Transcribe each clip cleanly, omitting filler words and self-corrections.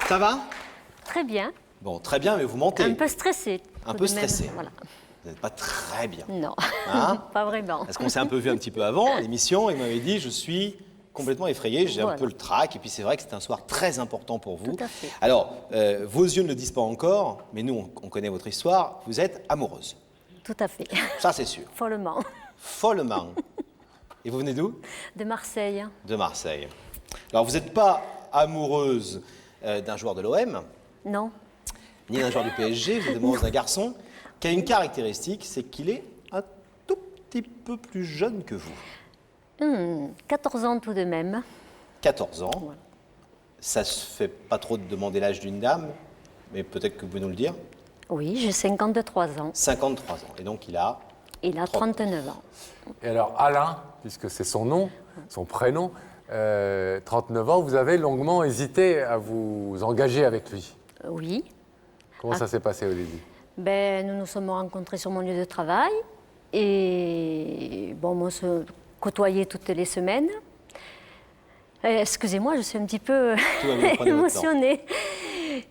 Ça va? Très bien. Bon, très bien, mais vous mentez. Un peu stressé. Un peu stressé. Voilà. Vous n'êtes pas très bien. Non, Hein? pas vraiment. Parce qu'on s'est un peu vu un petit peu avant l'émission, et il m'avait dit, je suis complètement effrayé, j'ai un Voilà. peu le trac, et puis c'est vrai que c'est un soir très important pour vous. Tout à fait. Alors, vos yeux ne le disent pas encore, mais nous, on connaît votre histoire, vous êtes amoureuse. Tout à fait. Ça, c'est sûr. Follement. Follement. Et vous venez d'où? De Marseille. De Marseille. Alors, vous n'êtes pas amoureuse d'un joueur de l'OM, Non. ni d'un joueur du PSG, vous êtes amoureuse d'un garçon qui a une caractéristique, c'est qu'il est un tout petit peu plus jeune que vous. 14 ans tout de même. 14 ans. Voilà. Ça se fait pas trop de demander l'âge d'une dame, mais peut-être que vous pouvez nous le dire. Oui, j'ai 53 ans. 53 ans. Et donc il a... Il a 39 ans. Et alors, Alain, puisque c'est son nom, son prénom, 39 ans, vous avez longuement hésité à vous engager avec lui. Oui. Comment ça s'est passé au début? Ben, nous nous sommes rencontrés sur mon lieu de travail. Et bon, on se côtoyait toutes les semaines. Excusez-moi, je suis un petit peu Tout va bien, prenez votre temps. émotionnée.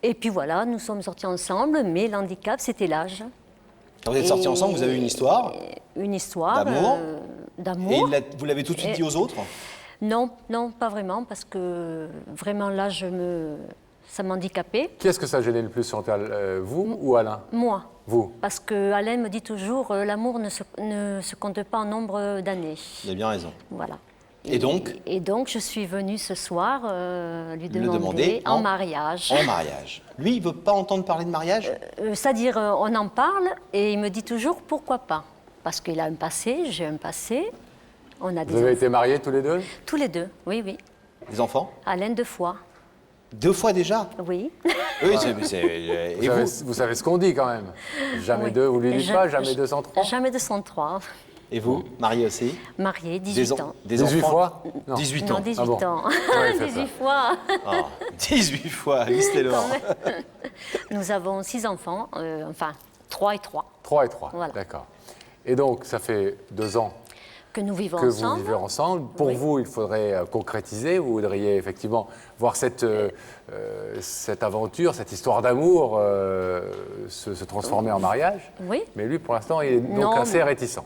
Et puis voilà, nous sommes sortis ensemble, mais l'handicap, c'était l'âge. Quand vous êtes sortis ensemble, vous avez eu une histoire. Une histoire D'amour. d'amour. Et vous l'avez tout de suite dit aux autres? Non, non, pas vraiment, parce que vraiment là, ça m'handicapait. Qui est-ce que ça gênait le plus, Chantal, vous ou Alain? Moi. Vous. Parce que Alain me dit toujours, l'amour ne se compte pas en nombre d'années. Vous avez bien raison. Voilà. Et donc? Et donc, je suis venue ce soir lui Le demander demander en mariage. En mariage. Lui, il ne veut pas entendre parler de mariage? C'est-à-dire, on en parle et il me dit toujours pourquoi pas. Parce qu'il a un passé, j'ai un passé. On a des Vous avez enfants. été mariés tous les deux? Tous les deux, oui, oui. Des enfants? Alain 2 fois, 2 fois déjà? oui. Oui, et Vous savez ce qu'on dit quand même. Jamais Oui. deux, vous lui dites pas, jamais je- 203? Jamais 203. Et vous, marié aussi? Marié, 18 ans. Des 18 enfants? fois? Non. 18 Non, ans. 18 Ah bon. ans. Ouais, c'est 18 ça. fois. Ah, 18 fois, listez-le. Nous avons 6 enfants, enfin 3 et 3, 3 et 3, Voilà. d'accord. Et donc, ça fait 2 ans que nous vivons que ensemble. vous vivez ensemble. Pour Oui. vous, il faudrait concrétiser. Vous voudriez effectivement voir cette aventure, cette histoire d'amour se transformer en mariage. Oui. Mais lui, pour l'instant, il est donc Non, assez mais- réticent.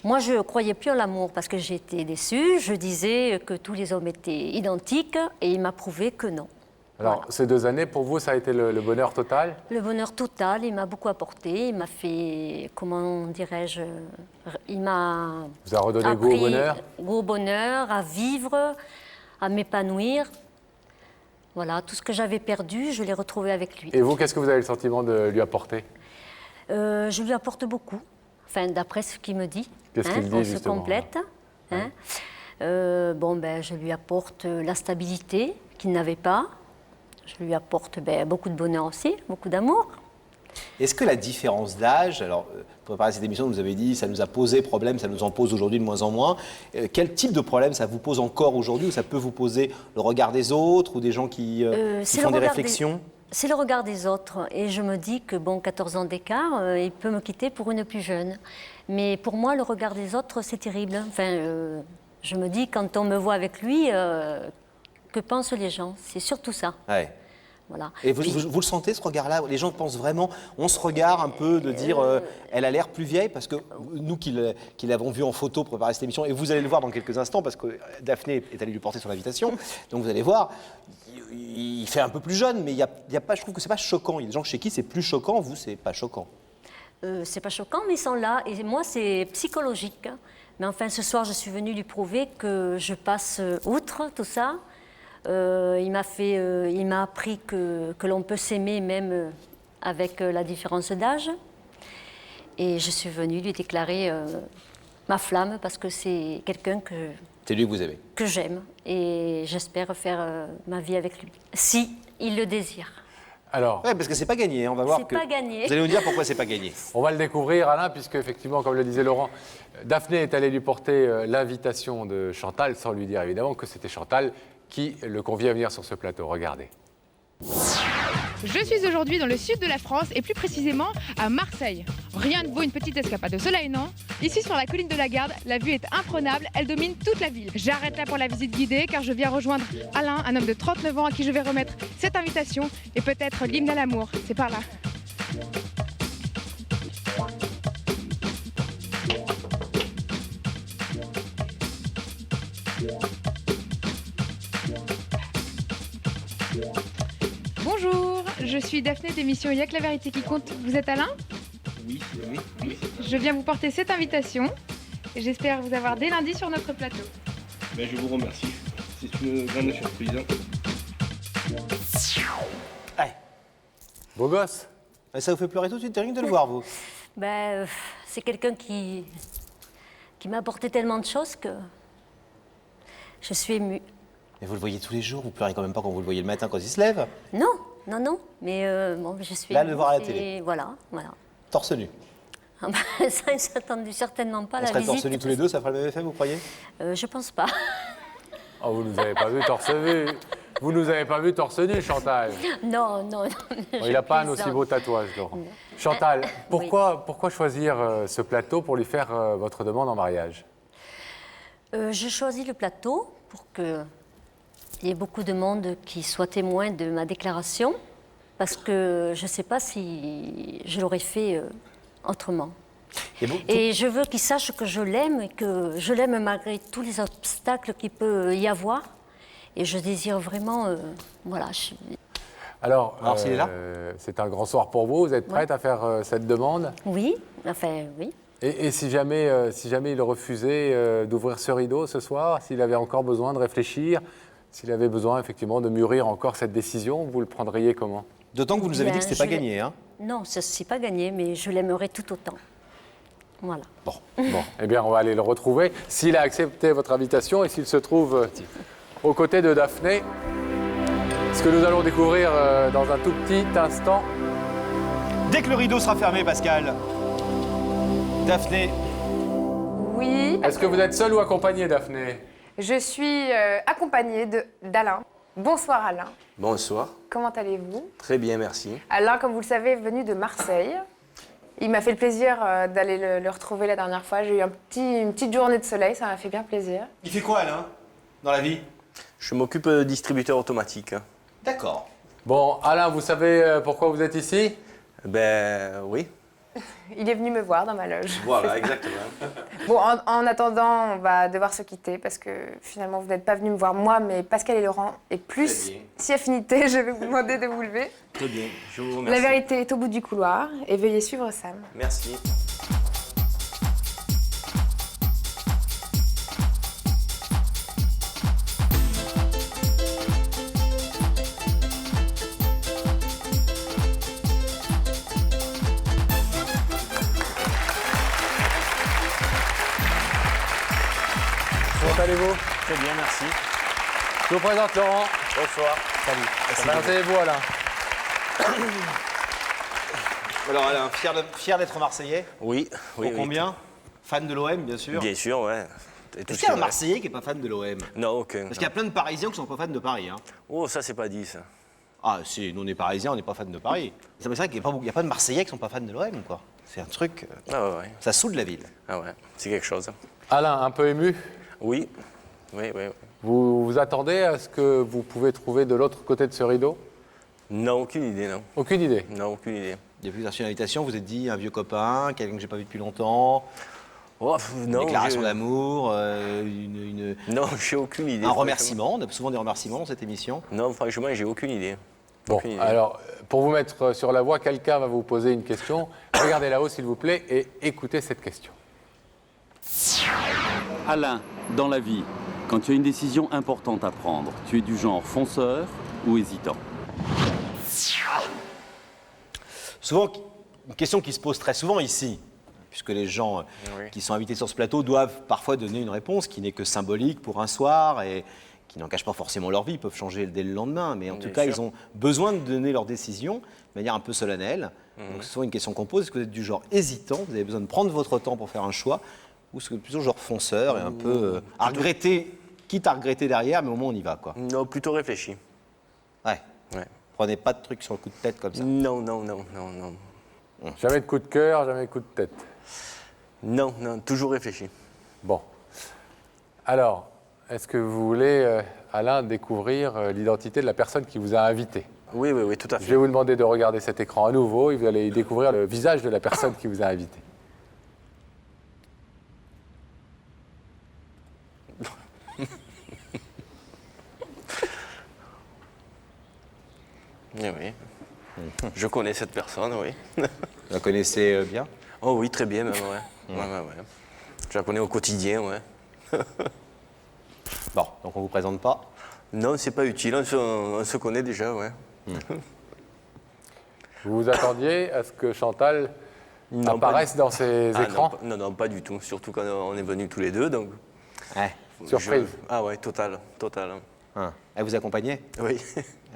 Moi, je ne croyais plus en l'amour parce que j'étais déçue. Je disais que tous les hommes étaient identiques et il m'a prouvé que non. Alors, Voilà. ces 2 années, pour vous, ça a été le bonheur total? Le bonheur total, il m'a beaucoup apporté. Il m'a fait, comment dirais-je, il m'a Vous a redonné goût au appris bonheur? goût au bonheur, à vivre, à m'épanouir. Voilà, tout ce que j'avais perdu, je l'ai retrouvé avec lui. Et vous, qu'est-ce que vous avez le sentiment de lui apporter? Je lui apporte beaucoup, enfin, d'après ce qu'il me dit. Qu'est-ce qu'il dit, on se justement, complète. Hein. Bon, ben, je lui apporte la stabilité qu'il n'avait pas. Je lui apporte beaucoup de bonheur aussi, beaucoup d'amour. Est-ce que la différence d'âge, alors pour préparer cette émission, vous nous avez dit ça nous a posé problème, ça nous en pose aujourd'hui de moins en moins. Quel type de problème ça vous pose encore aujourd'hui, ou ça peut vous poser le regard des autres ou des gens qui C'est font le des regard réflexions? C'est le regard des autres. Et je me dis que, bon, 14 ans d'écart, il peut me quitter pour une plus jeune. Mais pour moi, le regard des autres, c'est terrible. Enfin, je me dis, quand on me voit avec lui, que pensent les gens? C'est surtout ça. Ouais. Voilà. Et vous, Puis- vous le sentez, ce regard-là? Les gens pensent vraiment, on se regarde un peu de dire, elle a l'air plus vieille, parce que nous qui l'avons vu en photo pour préparer cette émission, et vous allez le voir dans quelques instants, parce que Daphné est allée lui porter son invitation, donc vous allez voir, il fait un peu plus jeune, mais il y a pas, je trouve que c'est pas choquant. Il y a des gens chez qui c'est plus choquant, vous, c'est pas choquant. C'est pas choquant, mais ils sont là. Et moi, c'est psychologique. Mais enfin, ce soir, je suis venue lui prouver que je passe outre tout ça. Il m'a appris que l'on peut s'aimer même avec la différence d'âge. Et je suis venue lui déclarer ma flamme parce que c'est quelqu'un C'est lui que vous aimez. que j'aime. Et j'espère faire ma vie avec lui, si il le désire. Alors, Ouais, parce que c'est pas gagné, on va voir C'est que... pas gagné. Vous allez nous dire pourquoi c'est pas gagné. on va le découvrir, Alain, puisque effectivement, comme le disait Laurent, Daphné est allée lui porter l'invitation de Chantal, sans lui dire évidemment que c'était Chantal qui le convie à venir sur ce plateau. Regardez. Je suis aujourd'hui dans le sud de la France et plus précisément à Marseille. Rien ne vaut une petite escapade de soleil, non? Ici sur la colline de la Garde, la vue est imprenable, elle domine toute la ville. J'arrête là pour la visite guidée car je viens rejoindre Alain, un homme de 39 ans à qui je vais remettre cette invitation et peut-être l'hymne à l'amour. C'est par là. Bonjour, je suis Daphné d'émission Y'a que la vérité qui compte. Vous êtes Alain? Oui. Je viens vous porter cette invitation et j'espère vous avoir dès lundi sur notre plateau. Ben, je vous remercie. C'est une grande surprise. Ouais. Beau gosse. Et ça vous fait pleurer tout de suite, rien que de le voir, vous. Ben, c'est quelqu'un qui m'a apporté tellement de choses que je suis émue. Mais vous le voyez tous les jours, vous pleurez quand même pas quand vous le voyez le matin quand il se lève. Non, mais bon, je suis Là, émue, le voir à la c'est- télé. Voilà. Torse nu. Ah ben, ça, ils s'attendaient certainement pas à On la serait visite. torse nu tous les deux, ça ferait le même effet, vous croyez? Je pense pas. Oh, vous nous avez pas vu torse nu. Vous nous avez pas vu torse nu, Chantal. Non. Bon, il n'a pas un aussi beau tatouage, Laurent. Chantal, pourquoi choisir ce plateau pour lui faire votre demande en mariage? J'ai choisi le plateau pour qu'il y ait beaucoup de monde qui soit témoin de ma déclaration, parce que je ne sais pas si je l'aurais fait autrement. Et je veux qu'il sache que je l'aime et que je l'aime malgré tous les obstacles qu'il peut y avoir. Et je désire vraiment, voilà. Alors s'il est là? c'est un grand soir pour vous. Vous êtes prête à faire cette demande? Oui, enfin, oui. Et si jamais il refusait d'ouvrir ce rideau ce soir, s'il avait encore besoin de réfléchir, s'il avait besoin effectivement de mûrir encore cette décision, vous le prendriez comment? D'autant que vous nous avez dit que Bien, c'était pas je- gagné, hein? Non, ce n'est pas gagné, mais je l'aimerais tout autant. Voilà. Bon, eh bien, on va aller le retrouver. S'il a accepté votre invitation et s'il se trouve aux côtés de Daphné, ce que nous allons découvrir dans un tout petit instant. Dès que le rideau sera fermé, Pascal, Daphné, Oui, Est-ce que vous êtes seul ou accompagné, Daphné? je suis accompagnée d'Alain. Bonsoir Alain, Bonsoir, comment allez-vous? très bien, merci. Alain, comme vous le savez, est venu de Marseille. Il m'a fait le plaisir d'aller le retrouver la dernière fois. J'ai eu une petite journée de soleil, ça m'a fait bien plaisir. il fait quoi, Alain, dans la vie? Je m'occupe de distributeur automatique. D'accord. Bon, Alain, vous savez pourquoi vous êtes ici? Ben oui. Il est venu me voir dans ma loge. Voilà, exactement. Bon, en attendant, on va devoir se quitter parce que finalement, vous n'êtes pas venu me voir moi, mais Pascal et Laurent. Et plus, Très bien. si affinité, je vais vous demander de vous lever. Très bien, je vous La remercie. vérité est au bout du couloir et veuillez suivre Sam. Merci. Comment allez-vous? Très bien, merci. Je vous présente Laurent. Bonsoir. Salut. Présentez-vous, Alain. Alors, Alain, fier d'être Marseillais. Oui, oui. Pour combien? Fan de l'OM, bien sûr. Bien sûr, ouais. Et tout Est-ce ce qu'il y a un qui Marseillais qui n'est pas fan de l'OM? reste. Non, aucun. Parce qu'il y a plein de Parisiens qui ne sont pas fans de Paris. Hein. Oh, ça, c'est pas dit, ça. Ah, si, nous on est Parisiens, on n'est pas fans de Paris. C'est vrai qu'il n'y a pas de Marseillais qui ne sont pas fans de l'OM, quoi. C'est un truc, Ah ouais. ça soude la ville. Ah ouais, c'est quelque chose. Alain, un peu ému. Oui, oui. Vous vous attendez à ce que vous pouvez trouver de l'autre côté de ce rideau? Non, aucune idée, non. Aucune idée. Non, aucune idée. Depuis que vous avez reçu une invitation, vous êtes dit un vieux copain, quelqu'un que j'ai pas vu depuis longtemps, Oh, une non, déclaration je- d'amour, Non, j'ai aucune idée. un franchement. remerciement. On a souvent des remerciements dans cette émission. Non, franchement, j'ai aucune idée. Bon, Aucune idée. alors, pour vous mettre sur la voie, quelqu'un va vous poser une question. Regardez là-haut, s'il vous plaît, et écoutez cette question. Alain, dans la vie, quand tu as une décision importante à prendre, tu es du genre fonceur ou hésitant? Souvent, une question qui se pose très souvent ici, puisque les gens Oui. qui sont invités sur ce plateau doivent parfois donner une réponse qui n'est que symbolique pour un soir et qui n'en cachent pas forcément leur vie, ils peuvent changer dès le lendemain, mais en tout Bien cas, sûr. ils ont besoin de donner leur décision de manière un peu solennelle. Donc c'est souvent une question qu'on pose, est-ce que vous êtes du genre hésitant, vous avez besoin de prendre votre temps pour faire un choix, ou est-ce que vous êtes plutôt genre fonceur et un peu à regretter, quitte à regretter derrière, mais au moins on y va, quoi. Non, plutôt réfléchi. Ouais. Ouais. Prenez pas de trucs sur le coup de tête comme ça. Non. Jamais de coup de cœur, jamais de coup de tête. Non, toujours réfléchi. Bon. Alors, est-ce que vous voulez, Alain, découvrir l'identité de la personne qui vous a invité? Oui, tout à Je fait. vais vous demander de regarder cet écran à nouveau et vous allez découvrir le visage de la personne qui vous a invité. Oui. Je connais cette personne, oui. Vous la connaissez bien? Oh oui, très bien même, ouais. Ouais. Je la connais au quotidien, ouais. Bon, donc on vous présente pas. Non, c'est pas utile, on se connaît déjà, ouais. Vous vous attendiez à ce que Chantal Non, apparaisse dans ces écrans? Non, pas du tout. Surtout quand on est venus tous les deux, donc... Ouais. Surprise. Ah ouais, total. Elle vous accompagnait? Oui.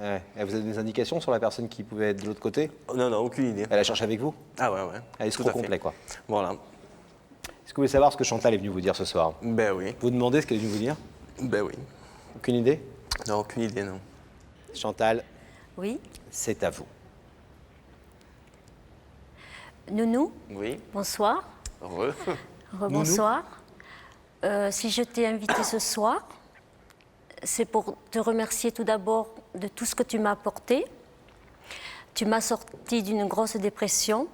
Ouais. Elle vous a des indications sur la personne qui pouvait être de l'autre côté? Non, aucune idée. Elle a cherché avec vous? Ah ouais. Elle est Tout trop à fait. complet, quoi. Voilà. Est-ce que vous voulez savoir ce que Chantal est venue vous dire ce soir? Ben oui. Vous demandez ce qu'elle est venue vous dire? Ben oui. Aucune idée? Non, aucune idée, non. Chantal, Oui. c'est à vous. Nounou, Oui. bonsoir. Heureux. Rebonsoir. Si je t'ai invité ce soir, c'est pour te remercier tout d'abord de tout ce que tu m'as apporté. Tu m'as sorti d'une grosse dépression,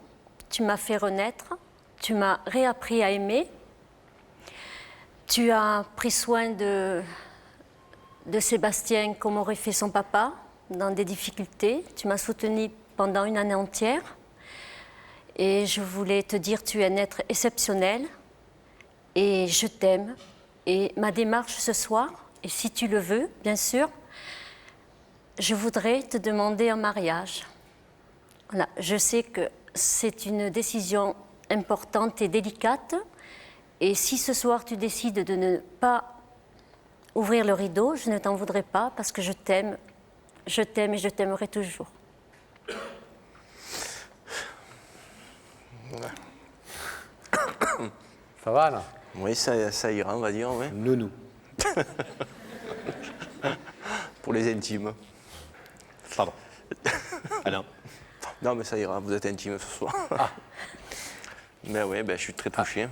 tu m'as fait renaître, tu m'as réappris à aimer. Tu as pris soin de Sébastien comme aurait fait son papa dans des difficultés. Tu m'as soutenu pendant une année entière. Et je voulais te dire, tu es un être exceptionnel et je t'aime. Et ma démarche ce soir, et si tu le veux, bien sûr, je voudrais te demander en mariage. Voilà, je sais que c'est une décision importante et délicate. Et si ce soir tu décides de ne pas ouvrir le rideau, je ne t'en voudrais pas parce que je t'aime et je t'aimerai toujours. Ça va, là? Oui, ça ira, on va dire, ouais. Nounou. Pour les intimes. Pardon. Alain. Non, mais ça ira, vous êtes intime ce soir. Mais oui, je suis très touché.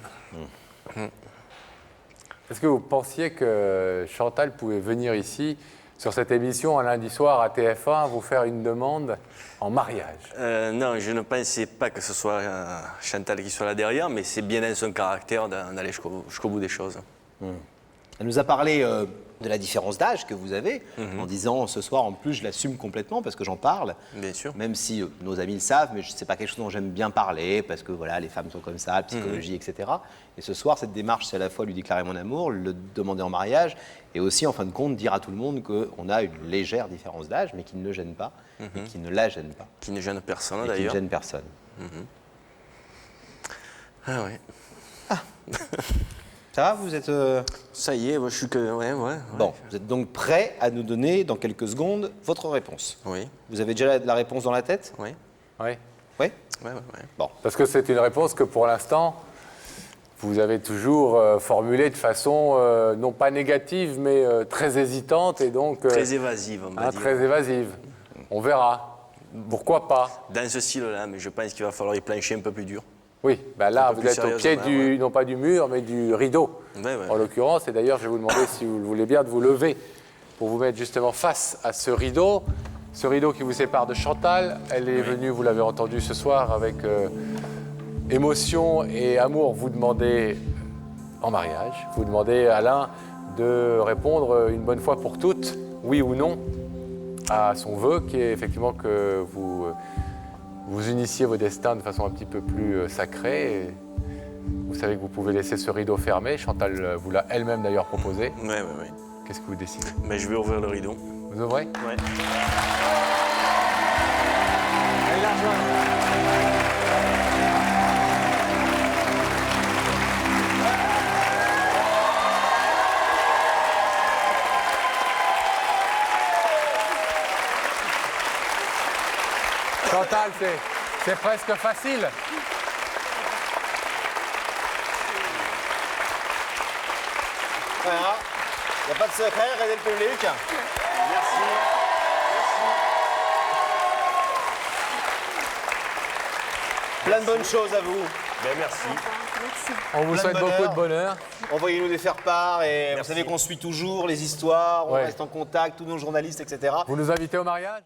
Est-ce que vous pensiez que Chantal pouvait venir ici, sur cette émission, un lundi soir à TF1, vous faire une demande en mariage? Non, je ne pensais pas que ce soit Chantal qui soit là derrière, mais c'est bien dans son caractère d'aller jusqu'au bout des choses. Elle nous a parlé de la différence d'âge que vous avez, en disant ce soir, en plus, je l'assume complètement parce que j'en parle. Bien sûr. Même si nos amis le savent, mais c'est pas quelque chose dont j'aime bien parler parce que voilà, les femmes sont comme ça, la psychologie, etc. Et ce soir, cette démarche, c'est à la fois lui déclarer mon amour, le demander en mariage, et aussi, en fin de compte, dire à tout le monde qu'on a une légère différence d'âge, mais qui ne le gêne pas, et qui ne la gêne pas. Qui ne gêne personne Et qui ne d'ailleurs. gêne personne. Ah ouais. Ça va, vous êtes... Ça y est, je suis que. Ouais. Bon, vous êtes donc prêt à nous donner, dans quelques secondes, votre réponse. Oui. Vous avez déjà la réponse dans la tête? Oui. Oui. Oui? Ouais. Bon. Parce que c'est une réponse que pour l'instant, vous avez toujours formulée de façon non pas négative, mais très hésitante et donc Très évasive, on va dire. très évasive. On verra. Pourquoi pas? Dans ce style-là, mais je pense qu'il va falloir y plancher un peu plus dur. Oui, ben là, Un peu vous plus êtes au pied sérieusement, non pas du mur, mais du rideau, Ouais. en l'occurrence. Et d'ailleurs, je vais vous demander, si vous le voulez bien, de vous lever pour vous mettre justement face à ce rideau qui vous sépare de Chantal. Elle est venue, vous l'avez entendu ce soir, avec émotion et amour, vous demander en mariage. Vous demandez à Alain de répondre une bonne fois pour toutes, oui ou non, à son vœu, qui est effectivement que vous unissiez vos destins de façon un petit peu plus sacrée. Et vous savez que vous pouvez laisser ce rideau fermé. Chantal vous l'a elle-même d'ailleurs proposé. Ouais. Qu'est-ce que vous décidez? Mais je vais ouvrir le rideau. Vous ouvrez? Ouais. Chantal, c'est presque facile. Voilà. Il n'y a pas de secret, regardez le public. Merci. Plein de bonnes choses à vous. Ben, merci. On vous Plein de souhaite bonheur. beaucoup de bonheur. Envoyez-nous des faire-part et vous Merci. savez qu'on suit toujours les histoires, on Ouais. reste en contact, tous nos journalistes, etc. Vous nous invitez au mariage?